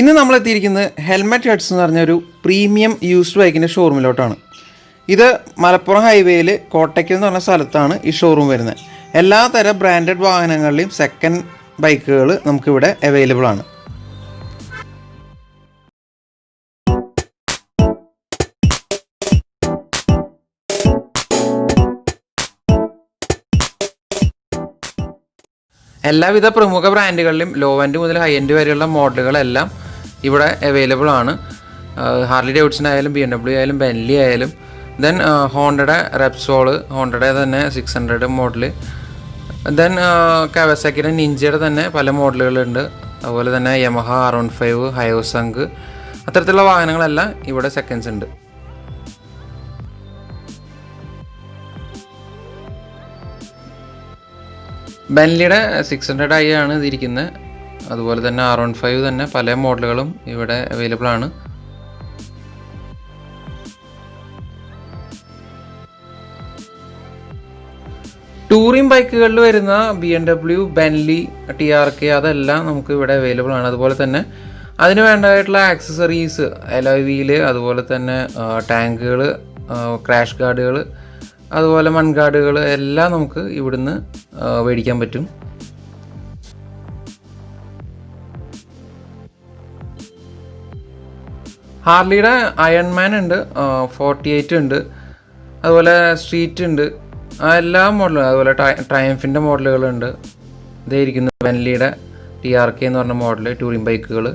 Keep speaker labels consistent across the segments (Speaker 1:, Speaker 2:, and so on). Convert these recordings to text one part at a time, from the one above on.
Speaker 1: ഇന്ന് നമ്മൾ എത്തിയിരിക്കുന്നത് ഹെൽമെറ്റ് ഹെഡ്സ് എന്ന് പറഞ്ഞൊരു പ്രീമിയം യൂസ്ഡ് ബൈക്കിൻ്റെ ഷോറൂമിലോട്ടാണ്. ഇത് മലപ്പുറം ഹൈവേയിൽ കോട്ടയ്ക്കൽ എന്ന് പറഞ്ഞ സ്ഥലത്താണ് ഈ ഷോറൂം വരുന്നത്. എല്ലാ തരം ബ്രാൻഡഡ് വാഹനങ്ങളുടെയും സെക്കൻഡ് ബൈക്കുകൾ നമുക്കിവിടെ അവൈലബിൾ ആണ്. എല്ലാവിധ പ്രമുഖ ബ്രാൻഡുകളിലും ലോ എൻഡ് മുതൽ ഹൈ എൻഡ് വരെയുള്ള മോഡലുകളെല്ലാം ഇവിടെ അവൈലബിൾ ആണ്. ഹാർലി ഡേവിഡ്സൺ ആയാലും BMW ആയാലും ബെൻലി ആയാലും ദെൻ ഹോണ്ടയുടെ റെപ്സോള്, ഹോണ്ടയുടെ തന്നെ 600 മോഡല്, ദെൻ കവാസാക്കിയുടെ നിഞ്ചയുടെ തന്നെ പല മോഡലുകളുണ്ട്. അതുപോലെ തന്നെ യമഹ R15, ഹയോസങ്ക്, അത്തരത്തിലുള്ള വാഹനങ്ങളെല്ലാം ഇവിടെ സെക്കൻഡ്സ് ഉണ്ട്. ബെൻലിയുടെ 600i ആണ് ഇതിരിക്കുന്നത്. അതുപോലെ തന്നെ R15 തന്നെ പല മോഡലുകളും ഇവിടെ അവൈലബിൾ ആണ്. ടൂറിംഗ് ബൈക്കുകളിൽ വരുന്ന BMW, ബെൻലി, TRK അതെല്ലാം നമുക്ക് ഇവിടെ അവൈലബിൾ ആണ്. അതുപോലെ തന്നെ അതിന് വേണ്ടതായിട്ടുള്ള ആക്സസറീസ്, അലോയ് വീല്, അതുപോലെ തന്നെ ടാങ്കുകൾ, ക്രാഷ് ഗാർഡുകൾ, അതുപോലെ മൺഗാർഡുകൾ എല്ലാം നമുക്ക് ഇവിടുന്ന് മേടിക്കാൻ പറ്റും. ഹാർലിയുടെ അയൺമാൻ ഉണ്ട്, 48 ഉണ്ട്, അതുപോലെ സ്ട്രീറ്റ് ഉണ്ട്, എല്ലാ മോഡലും. അതുപോലെ ട്രയംഫിൻ്റെ മോഡലുകളുണ്ട്. ഇതായിരിക്കുന്നു ബെൻലിയുടെ TRK എന്ന് പറഞ്ഞ മോഡൽ ടൂറിംഗ് ബൈക്കുകൾ.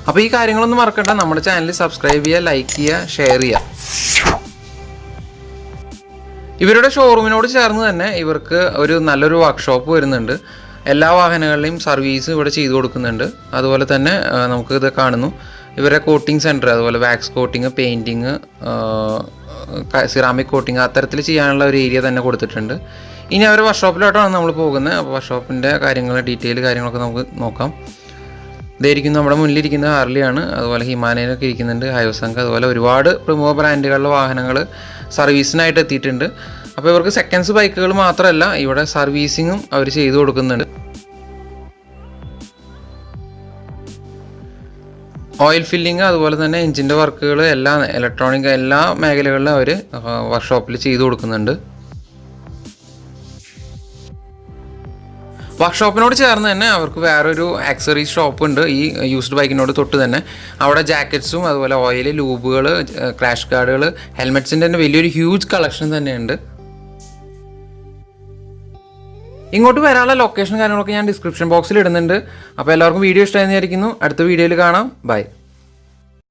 Speaker 1: അപ്പോൾ ഈ കാര്യങ്ങളൊന്നും മറക്കണ്ട. നമ്മുടെ ചാനൽ സബ്സ്ക്രൈബ് ചെയ്യുക, ലൈക്ക് ചെയ്യുക, ഷെയർ ചെയ്യുക. ഇവരുടെ ഷോറൂമിനോട് ചേർന്ന് തന്നെ ഇവർക്ക് ഒരു നല്ലൊരു വർക്ക്ഷോപ്പ് വരുന്നുണ്ട്. എല്ലാ വാഹനങ്ങളുടെയും സർവീസ് ഇവിടെ ചെയ്തു കൊടുക്കുന്നുണ്ട്. അതുപോലെ തന്നെ നമുക്കിത് കാണുന്നു ഇവരുടെ കോട്ടിംഗ് സെൻറ്റർ, അതുപോലെ wax coating, painting, ceramic coating അത്തരത്തിൽ ചെയ്യാനുള്ള ഒരു ഏരിയ തന്നെ കൊടുത്തിട്ടുണ്ട്. ഇനി അവരുടെ വർക്ക്ഷോപ്പിലോട്ടാണ് നമ്മൾ പോകുന്നത്. അപ്പോൾ വർക്ക്ഷോപ്പിൻ്റെ ഡീറ്റെയിൽ കാര്യങ്ങളൊക്കെ നമുക്ക് നോക്കാം. ഇതായിരിക്കും നമ്മുടെ മുന്നിലിരിക്കുന്ന ഹാർലിയാണ്. അതുപോലെ ഹിമാലയനൊക്കെ ഇരിക്കുന്നുണ്ട്, ഹയോസങ്ക്, അതുപോലെ ഒരുപാട് പ്രമുഖ ബ്രാൻഡുകളുടെ വാഹനങ്ങൾ സർവീസിനായിട്ട് എത്തിയിട്ടുണ്ട്. അപ്പോൾ ഇവർക്ക് സെക്കൻഡ്സ് ബൈക്കുകൾ മാത്രമല്ല, ഇവിടെ സർവീസിങ്ങും അവർ ചെയ്തു കൊടുക്കുന്നുണ്ട്. ഓയിൽ ഫില്ലിങ്, അതുപോലെ തന്നെ എഞ്ചിൻ്റെ വർക്കുകൾ, എല്ലാ ഇലക്ട്രോണിക് എല്ലാ മേഖലകളിലും അവർ വർക്ക്ഷോപ്പിൽ ചെയ്തു കൊടുക്കുന്നുണ്ട്. വർക്ക്ഷോപ്പിനോട് ചേർന്ന് തന്നെ അവർക്ക് വേറൊരു ആക്സറീസ് ഷോപ്പ് ഉണ്ട് ഈ യൂസ്ഡ് ബൈക്കിനോട് തൊട്ട് തന്നെ. അവിടെ ജാക്കറ്റ്സും, അതുപോലെ ഓയിൽ, ലൂബുകൾ, ക്രാഷ് ഗാർഡുകൾ, ഹെൽമെറ്റ്സിൻ്റെ തന്നെ വലിയൊരു ഹ്യൂജ് കളക്ഷൻ തന്നെയുണ്ട്. ഇങ്ങോട്ട് വരാനുള്ള ലൊക്കേഷൻ കാര്യങ്ങളൊക്കെ ഞാൻ ഡിസ്ക്രിപ്ഷൻ ബോക്സിൽ ഇടുന്നുണ്ട്. അപ്പോൾ എല്ലാവർക്കും വീഡിയോ ഇഷ്ടമായിരിക്കുന്നു. അടുത്ത വീഡിയോയിൽ കാണാം. ബൈ.